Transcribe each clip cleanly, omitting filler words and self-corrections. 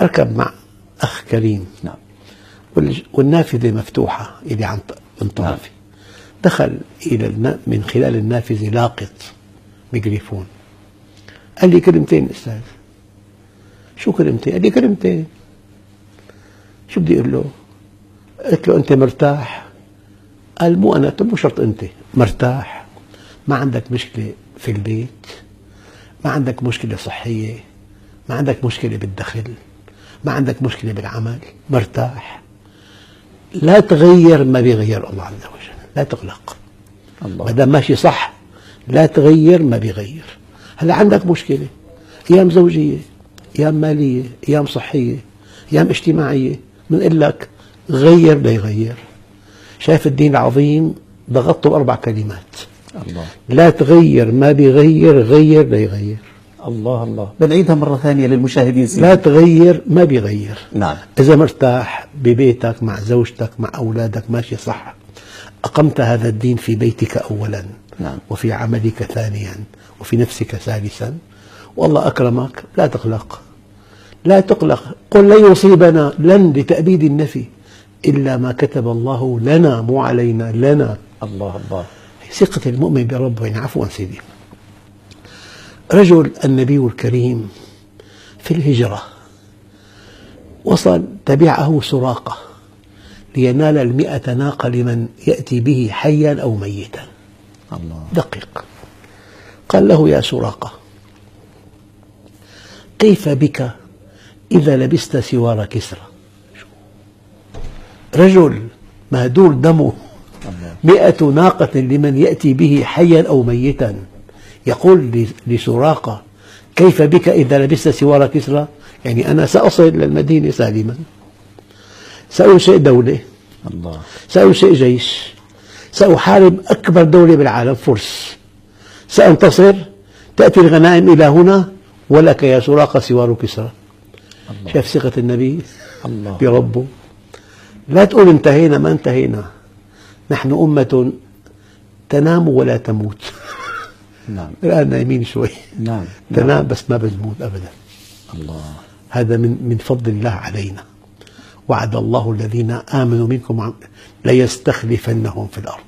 أركب مع أخ كريم. نعم. والنافذة مفتوحة اللي عن طرفي. دخل من خلال النافذة لاقط ميكروفون، قال لي كلمتين أستاذ. شو كلمتين؟ قال لي كلمتين. شو بدي أقول له؟ قلت له أنت مرتاح؟ قال مو أنا. مو شرط أنت مرتاح، ما عندك مشكلة في البيت، ما عندك مشكلة صحية، ما عندك مشكلة بالدخل، ما عندك مشكلة بالعمل، مرتاح. لا تغير ما بيغير الله عز وجل، لا تقلق. ما دام ماشي صح لا تغير ما بيغير. هلا عندك مشكلة، أيام زوجية، أيام مالية، أيام صحية، أيام اجتماعية، بنقول لك غير ليغير. شايف الدين العظيم ضغطته بأربع كلمات. الله. لا تغير ما بيغير، غير ليغير. الله الله. بنعيدها مرة ثانية للمشاهدين سيدي. لا تغير ما بيغير. نعم. إذا مرتاح ببيتك مع زوجتك مع أولادك ماشي صح، أقمت هذا الدين في بيتك أولا. نعم. وفي عملك ثانيا، وفي نفسك ثالثا، والله أكرمك، لا تقلق. لا تقلق. قل لن يصيبنا، لن لتأبيد النفي، إلا ما كتب الله لنا، مو علينا، لنا. الله الله. ثقة المؤمن بربه. يعني عفوا سيدي، رجل النبي الكريم في الهجرة وصل تبعه سراقة لينال 100 ناقة لمن يأتي به حيا أو ميتا. الله. دقيق. قال له يا سراقة، كيف بك إذا لبست سوار كسرى؟ رجل مهدور دمه، 100 ناقة لمن يأتي به حيا أو ميتا، يقول لسراقة كيف بك إذا لبست سوار كسرى؟ يعني أنا سأصل للمدينة سالما، سأنشئ دولة، الله. سأنشئ جيش، سأحارب أكبر دولة بالعالم فرس، سأنتصر، تأتي الغنائم إلى هنا، ولك يا سراقة سوار كسرى. شاف ثقة النبي الله. بربه. لا تقول انتهينا، ما انتهينا، نحن أمة تنام ولا تموت. نعم. الآن نايمين شوي. نعم. تنام بس ما بنموت أبدا. الله. هذا من فضل الله علينا. وعد الله الذين آمنوا منكم ليستخلفنهم في الأرض.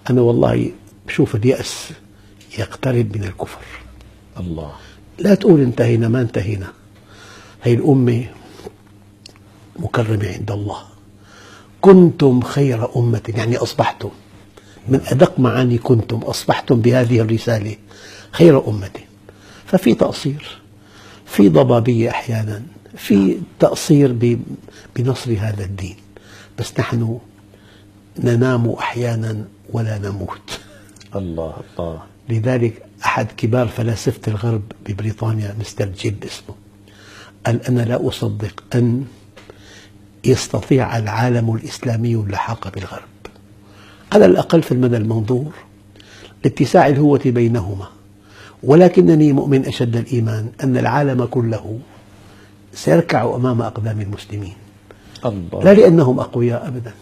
أنا والله بشوف اليأس يقترب من الكفر. الله. لا تقول انتهينا، ما انتهينا. هي الأمة مكرمة عند الله. كنتم خير أمة، يعني أصبحتم، من أدق معاني كنتم، أصبحتم بهذه الرسالة خير أمة. ففي تقصير، في ضبابية أحيانا، في تقصير بنصر هذا الدين، بس نحن ننام أحيانا ولا نموت. الله الله. لذلك أحد كبار فلاسفة الغرب ببريطانيا، مستر جيب اسمه، قال أنا لا أصدق أن يستطيع العالم الإسلامي اللحاق بالغرب، على الأقل في المدى المنظور، لاتساع الهوة بينهما. ولكنني مؤمن أشد الإيمان أن العالم كله سيركع أمام أقدام المسلمين. الله. لا لأنهم أقوياء أبدا،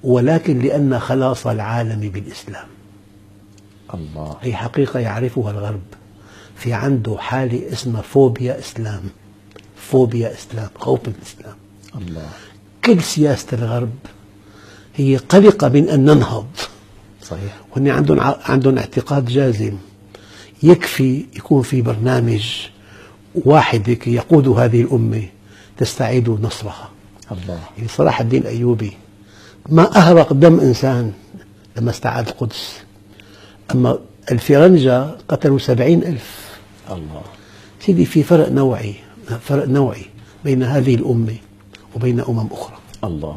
ولكن لأن خلاص العالم بالإسلام. الله. هي حقيقة يعرفها الغرب. في عنده حالة اسمها فوبيا إسلام. فوبيا إسلام، خوف من الإسلام. الله. كل سياسة الغرب هي قلقة من أن ننهض. صحيح. وهن عندهم اعتقاد جازم، يكفي يكون في برنامج واحد يقود هذه الأمة تستعيد نصرها. الله. يعني صلاح الدين الأيوبي ما أهرق دم إنسان لما استعاد القدس، أما الفرنجة قتلوا 70,000. الله. سيدي في فرق نوعي بين هذه الأمة وبين أمم أخرى. الله.